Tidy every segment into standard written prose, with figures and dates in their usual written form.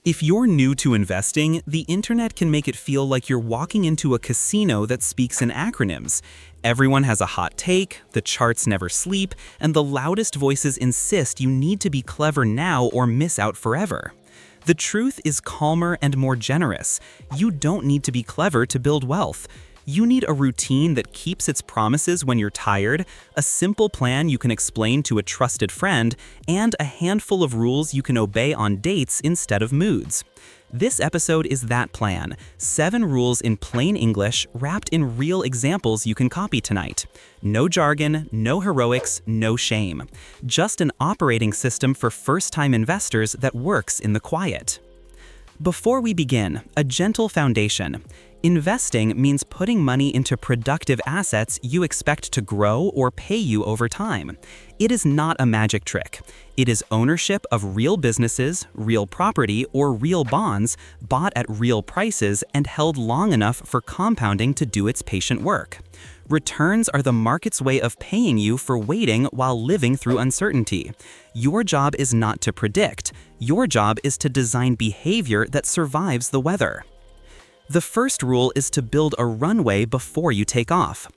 If you're new to investing, the internet can make it feel like you're walking into a casino that speaks in acronyms. Everyone has a hot take, the charts never sleep, and the loudest voices insist you need to be clever now or miss out forever. The truth is calmer and more generous. You don't need to be clever to build wealth. You need a routine that keeps its promises when you're tired, a simple plan you can explain to a trusted friend, and a handful of rules you can obey on dates instead of moods. This episode is that plan, 7 rules in plain English wrapped in real examples you can copy tonight. No jargon, no heroics, no shame. Just an operating system for first-time investors that works in the quiet. Before we begin, a gentle foundation. Investing means putting money into productive assets you expect to grow or pay you over time. It is not a magic trick. It is ownership of real businesses, real property, or real bonds bought at real prices and held long enough for compounding to do its patient work. Returns are the market's way of paying you for waiting while living through uncertainty. Your job is not to predict. Your job is to design behavior that survives the weather. The first rule is to build a runway before you take off.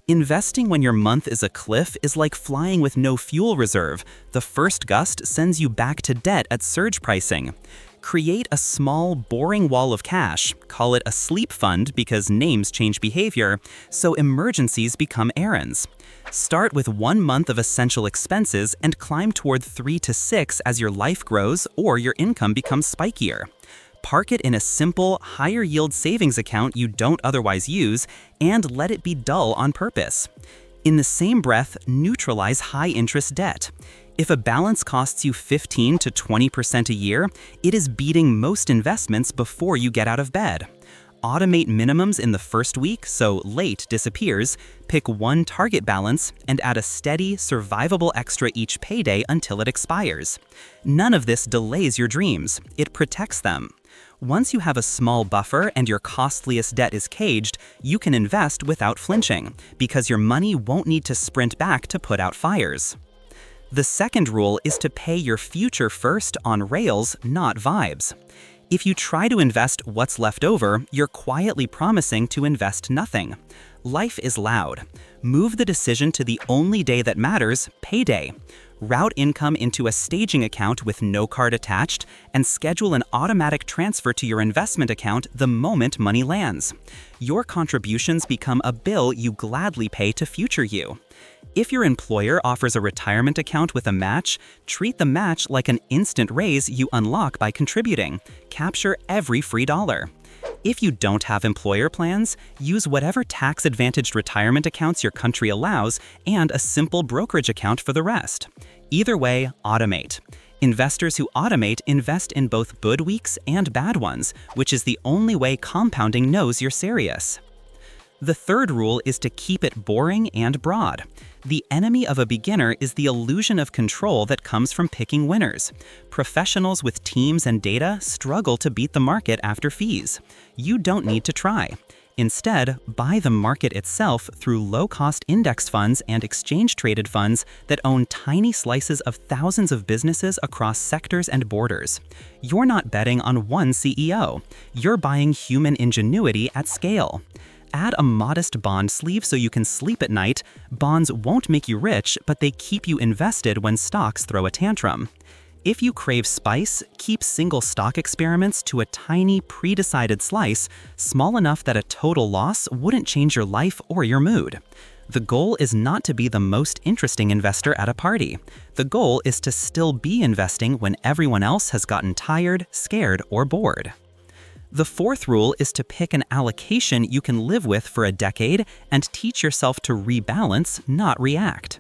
Investing when your month is a cliff is like flying with no fuel reserve. The first gust sends you back to debt at surge pricing. Create a small, boring wall of cash, call it a sleep fund because names change behavior, so emergencies become errands. Start with 1 month of essential expenses and climb toward 3 to 6 as your life grows or your income becomes spikier. Park it in a simple, higher-yield savings account you don't otherwise use, and let it be dull on purpose. In the same breath, neutralize high-interest debt. If a balance costs you 15 to 20% a year, it is beating most investments before you get out of bed. Automate minimums in the first week so late disappears, pick one target balance, and add a steady, survivable extra each payday until it expires. None of this delays your dreams, it protects them. Once you have a small buffer and your costliest debt is caged, you can invest without flinching, because your money won't need to sprint back to put out fires. The second rule is to pay your future first on rails, not vibes. If you try to invest what's left over, you're quietly promising to invest nothing. Life is loud. Move the decision to the only day that matters, payday. Route income into a staging account with no card attached, and schedule an automatic transfer to your investment account the moment money lands. Your contributions become a bill you gladly pay to future you. If your employer offers a retirement account with a match, treat the match like an instant raise you unlock by contributing. Capture every free dollar. If you don't have employer plans, use whatever tax-advantaged retirement accounts your country allows and a simple brokerage account for the rest. Either way, automate. Investors who automate invest in both good weeks and bad ones, which is the only way compounding knows you're serious. The third rule is to keep it boring and broad. The enemy of a beginner is the illusion of control that comes from picking winners. Professionals with teams and data struggle to beat the market after fees. You don't need to try. Instead, buy the market itself through low-cost index funds and exchange-traded funds that own tiny slices of thousands of businesses across sectors and borders. You're not betting on one CEO. You're buying human ingenuity at scale. Add a modest bond sleeve so you can sleep at night. Bonds won't make you rich, but they keep you invested when stocks throw a tantrum. If you crave spice, keep single stock experiments to a tiny, pre-decided slice, small enough that a total loss wouldn't change your life or your mood. The goal is not to be the most interesting investor at a party. The goal is to still be investing when everyone else has gotten tired, scared, or bored. The fourth rule is to pick an allocation you can live with for a decade and teach yourself to rebalance, not react.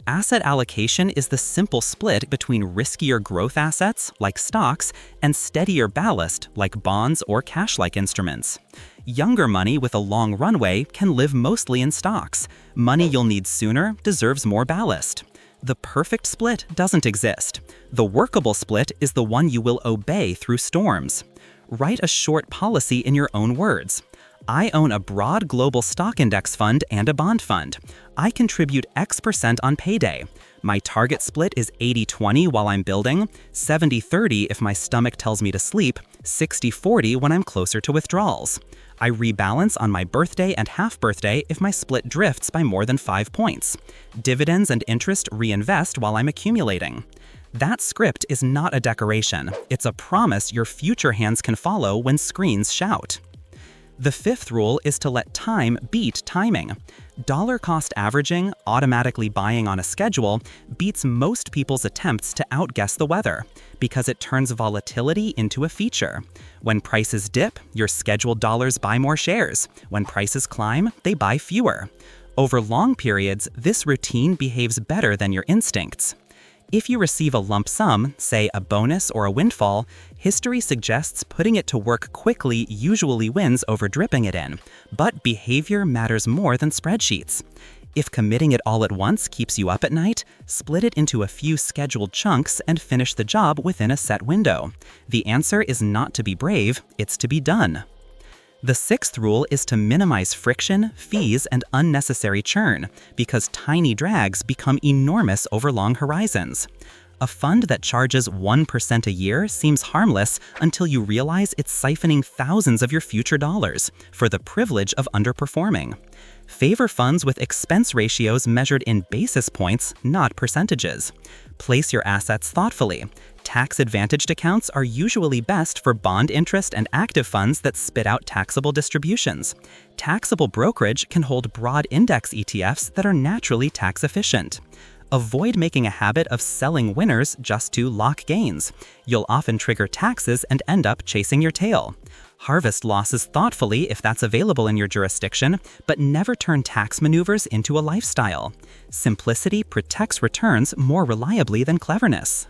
Asset allocation is the simple split between riskier growth assets, like stocks, and steadier ballast, like bonds or cash-like instruments. Younger money with a long runway can live mostly in stocks. Money you'll need sooner deserves more ballast. The perfect split doesn't exist. The workable split is the one you will obey through storms. Write a short policy in your own words. I own a broad global stock index fund and a bond fund. I contribute X% on payday. My target split is 80-20 while I'm building, 70-30 if my stomach tells me to sleep, 60-40 when I'm closer to withdrawals. I rebalance on my birthday and half birthday if my split drifts by more than 5 points. Dividends and interest reinvest while I'm accumulating. That script is not a decoration. It's a promise your future hands can follow when screens shout. The fifth rule is to let time beat timing. Dollar cost averaging, automatically buying on a schedule, beats most people's attempts to outguess the weather because it turns volatility into a feature. When prices dip, your scheduled dollars buy more shares. When prices climb, they buy fewer. Over long periods, this routine behaves better than your instincts. If you receive a lump sum, say a bonus or a windfall, history suggests putting it to work quickly usually wins over dripping it in. But behavior matters more than spreadsheets. If committing it all at once keeps you up at night, split it into a few scheduled chunks and finish the job within a set window. The answer is not to be brave, it's to be done. The sixth rule is to minimize friction, fees, and unnecessary churn, because tiny drags become enormous over long horizons. A fund that charges 1% a year seems harmless until you realize it's siphoning thousands of your future dollars for the privilege of underperforming. Favor funds with expense ratios measured in basis points, not percentages. Place your assets thoughtfully. Tax-advantaged accounts are usually best for bond interest and active funds that spit out taxable distributions. Taxable brokerage can hold broad index ETFs that are naturally tax-efficient. Avoid making a habit of selling winners just to lock gains. You'll often trigger taxes and end up chasing your tail. Harvest losses thoughtfully if that's available in your jurisdiction, but never turn tax maneuvers into a lifestyle. Simplicity protects returns more reliably than cleverness.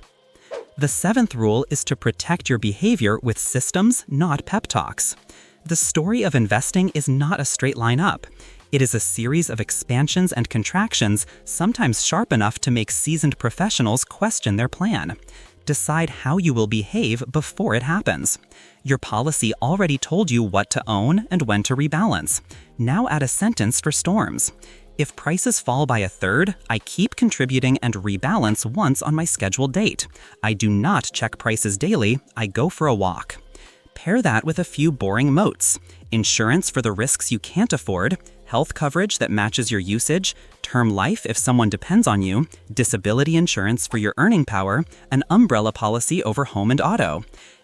The seventh rule is to protect your behavior with systems, not pep talks. The story of investing is not a straight line up. It is a series of expansions and contractions, sometimes sharp enough to make seasoned professionals question their plan. Decide how you will behave before it happens. Your policy already told you what to own and when to rebalance. Now add a sentence for storms. If prices fall by a third, I keep contributing and rebalance once on my scheduled date. I do not check prices daily, I go for a walk. Pair that with a few boring moats. Insurance for the risks you can't afford, health coverage that matches your usage, term life if someone depends on you, disability insurance for your earning power, an umbrella policy over home and auto,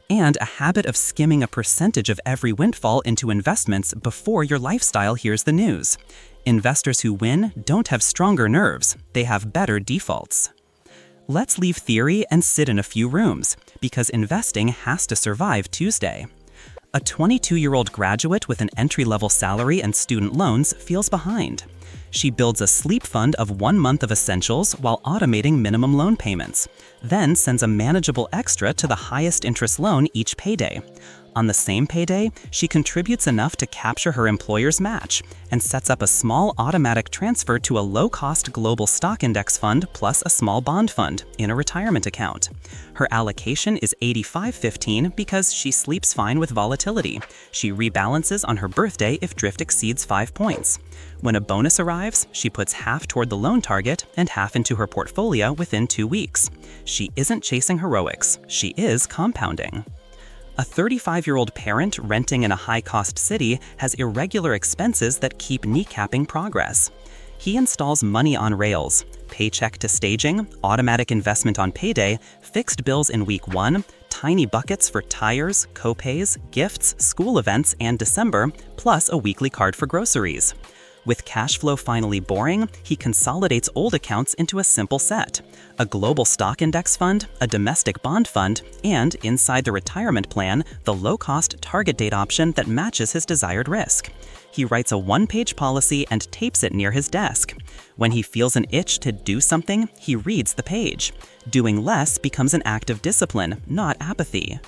and a habit of skimming a percentage of every windfall into investments before your lifestyle hears the news. Investors who win don't have stronger nerves, they have better defaults. Let's leave theory and sit in a few rooms, because investing has to survive Tuesday. A 22-year-old graduate with an entry-level salary and student loans feels behind. She builds a sleep fund of 1 month of essentials while automating minimum loan payments, then sends a manageable extra to the highest interest loan each payday. On the same payday, she contributes enough to capture her employer's match and sets up a small automatic transfer to a low-cost global stock index fund plus a small bond fund in a retirement account. Her allocation is 85-15 because she sleeps fine with volatility. She rebalances on her birthday if drift exceeds 5 points. When a bonus arrives, she puts half toward the loan target and half into her portfolio within 2 weeks. She isn't chasing heroics, she is compounding. A 35-year-old parent renting in a high-cost city has irregular expenses that keep kneecapping progress. He installs money on rails, paycheck to staging, automatic investment on payday, fixed bills in week 1, tiny buckets for tires, co-pays, gifts, school events, and December, plus a weekly card for groceries. With cash flow finally boring, he consolidates old accounts into a simple set: a global stock index fund, a domestic bond fund, and, inside the retirement plan, the low-cost target date option that matches his desired risk. He writes a one-page policy and tapes it near his desk. When he feels an itch to do something, he reads the page. Doing less becomes an act of discipline, not apathy.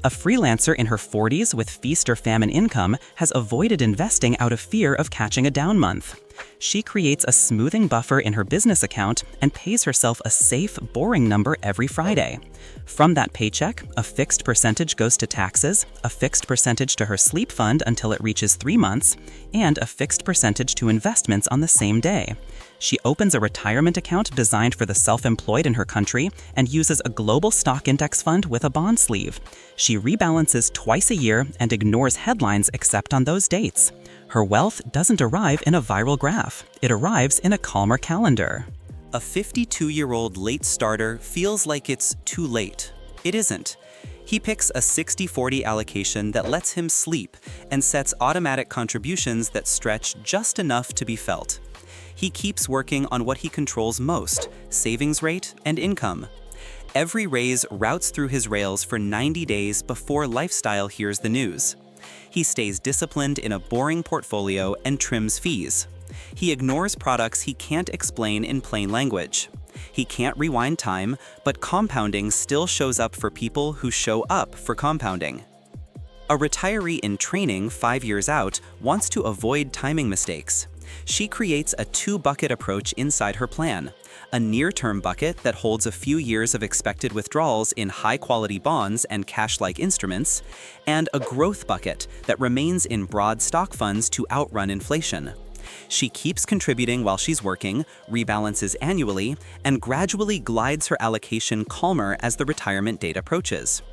A freelancer in her 40s with feast or famine income has avoided investing out of fear of catching a down month. She creates a smoothing buffer in her business account and pays herself a safe, boring number every Friday. From that paycheck, a fixed percentage goes to taxes, a fixed percentage to her sleep fund until it reaches 3 months, and a fixed percentage to investments on the same day. She opens a retirement account designed for the self-employed in her country and uses a global stock index fund with a bond sleeve. She rebalances twice a year and ignores headlines except on those dates. Her wealth doesn't arrive in a viral graph. It arrives in a calmer calendar. A 52-year-old late starter feels like it's too late. It isn't. He picks a 60-40 allocation that lets him sleep and sets automatic contributions that stretch just enough to be felt. He keeps working on what he controls most, savings rate and income. Every raise routes through his rails for 90 days before Lifestyle hears the news. He stays disciplined in a boring portfolio and trims fees. He ignores products he can't explain in plain language. He can't rewind time, but compounding still shows up for people who show up for compounding. A retiree in training 5 years out wants to avoid timing mistakes. She creates a 2-bucket approach inside her plan, a near-term bucket that holds a few years of expected withdrawals in high-quality bonds and cash-like instruments, and a growth bucket that remains in broad stock funds to outrun inflation. She keeps contributing while she's working, rebalances annually, and gradually glides her allocation calmer as the retirement date approaches.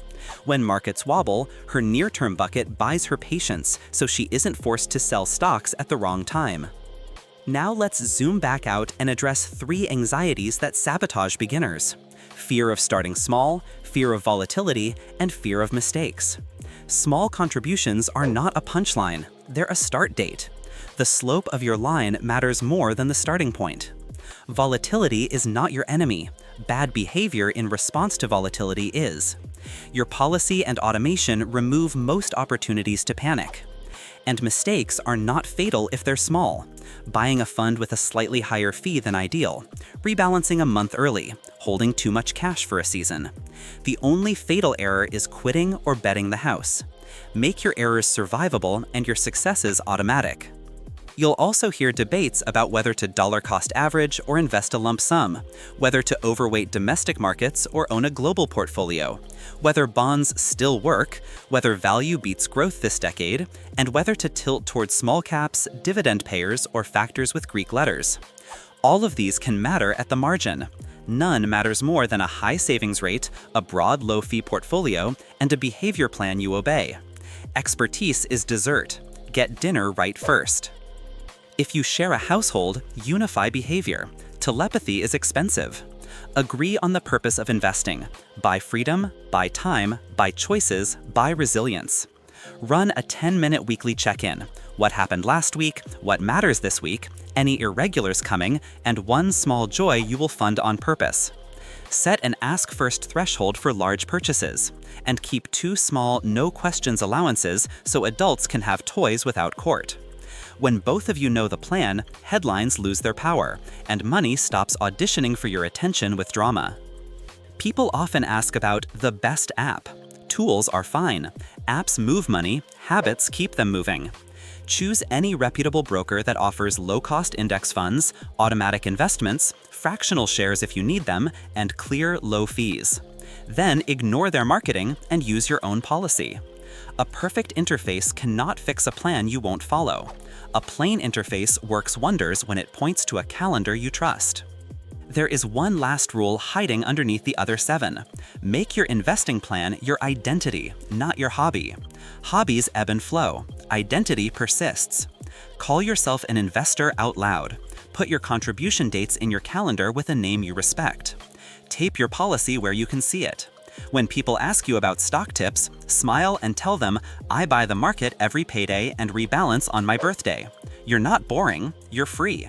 When markets wobble, her near-term bucket buys her patience so she isn't forced to sell stocks at the wrong time. Now let's zoom back out and address 3 anxieties that sabotage beginners: fear of starting small, fear of volatility, and fear of mistakes. Small contributions are not a punchline, they're a start date. The slope of your line matters more than the starting point. Volatility is not your enemy. Bad behavior in response to volatility is. Your policy and automation remove most opportunities to panic. And mistakes are not fatal if they're small. Buying a fund with a slightly higher fee than ideal, rebalancing a month early, holding too much cash for a season. The only fatal error is quitting or betting the house. Make your errors survivable and your successes automatic. You'll also hear debates about whether to dollar-cost average or invest a lump sum, whether to overweight domestic markets or own a global portfolio, whether bonds still work, whether value beats growth this decade, and whether to tilt towards small caps, dividend payers, or factors with Greek letters. All of these can matter at the margin. None matters more than a high savings rate, a broad low-fee portfolio, and a behavior plan you obey. Expertise is dessert. Get dinner right first. If you share a household, unify behavior. Telepathy is expensive. Agree on the purpose of investing. Buy freedom, buy time, buy choices, buy resilience. Run a 10-minute weekly check-in. What happened last week, what matters this week, any irregulars coming, and one small joy you will fund on purpose. Set an ask-first threshold for large purchases, and keep 2 small no-questions allowances so adults can have toys without court. When both of you know the plan, headlines lose their power, and money stops auditioning for your attention with drama. People often ask about the best app. Tools are fine. Apps move money, habits keep them moving. Choose any reputable broker that offers low-cost index funds, automatic investments, fractional shares if you need them, and clear, low fees. Then ignore their marketing and use your own policy. A perfect interface cannot fix a plan you won't follow. A plain interface works wonders when it points to a calendar you trust. There is one last rule hiding underneath the other 7. Make your investing plan your identity, not your hobby. Hobbies ebb and flow. Identity persists. Call yourself an investor out loud. Put your contribution dates in your calendar with a name you respect. Tape your policy where you can see it. When people ask you about stock tips, smile and tell them, "I buy the market every payday and rebalance on my birthday." You're not boring, you're free.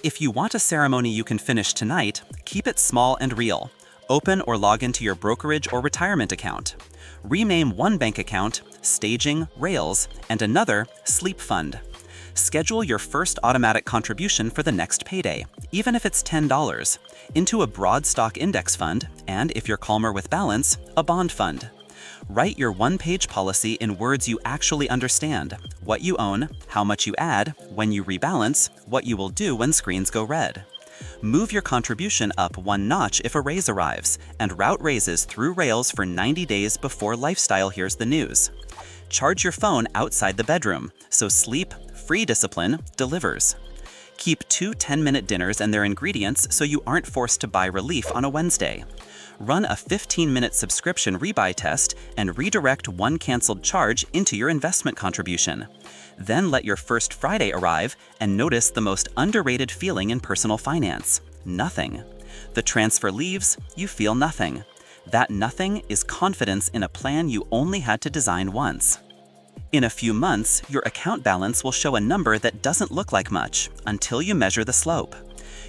If you want a ceremony you can finish tonight, keep it small and real. Open or log into your brokerage or retirement account. Rename one bank account, Staging, Rails, and another, Sleep Fund. Schedule your first automatic contribution for the next payday, even if it's $10, into a broad stock index fund, and if you're calmer with balance, a bond fund. Write your one-page policy in words you actually understand: what you own, how much you add, when you rebalance, what you will do when screens go red. Move your contribution up one notch if a raise arrives, and route raises through Rails for 90 days before Lifestyle hears the news. Charge your phone outside the bedroom, so sleep, free discipline, delivers. Keep 2 10-minute dinners and their ingredients so you aren't forced to buy relief on a Wednesday. Run a 15-minute subscription rebuy test and redirect one canceled charge into your investment contribution. Then let your first Friday arrive and notice the most underrated feeling in personal finance: nothing. The transfer leaves, you feel nothing. That nothing is confidence in a plan you only had to design once. In a few months, your account balance will show a number that doesn't look like much until you measure the slope.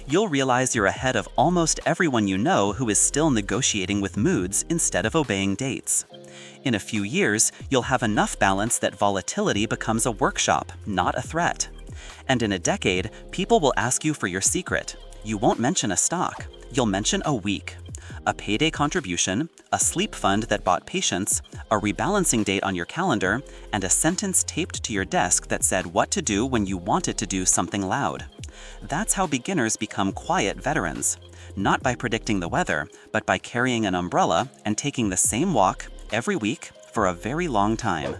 You'll realize you're ahead of almost everyone you know who is still negotiating with moods instead of obeying dates. In a few years, you'll have enough balance that volatility becomes a workshop, not a threat. And in a decade, people will ask you for your secret. You won't mention a stock, you'll mention a week. A payday contribution, a sleep fund that bought patience, a rebalancing date on your calendar, and a sentence taped to your desk that said what to do when you wanted to do something loud. That's how beginners become quiet veterans. Not by predicting the weather, but by carrying an umbrella and taking the same walk every week for a very long time.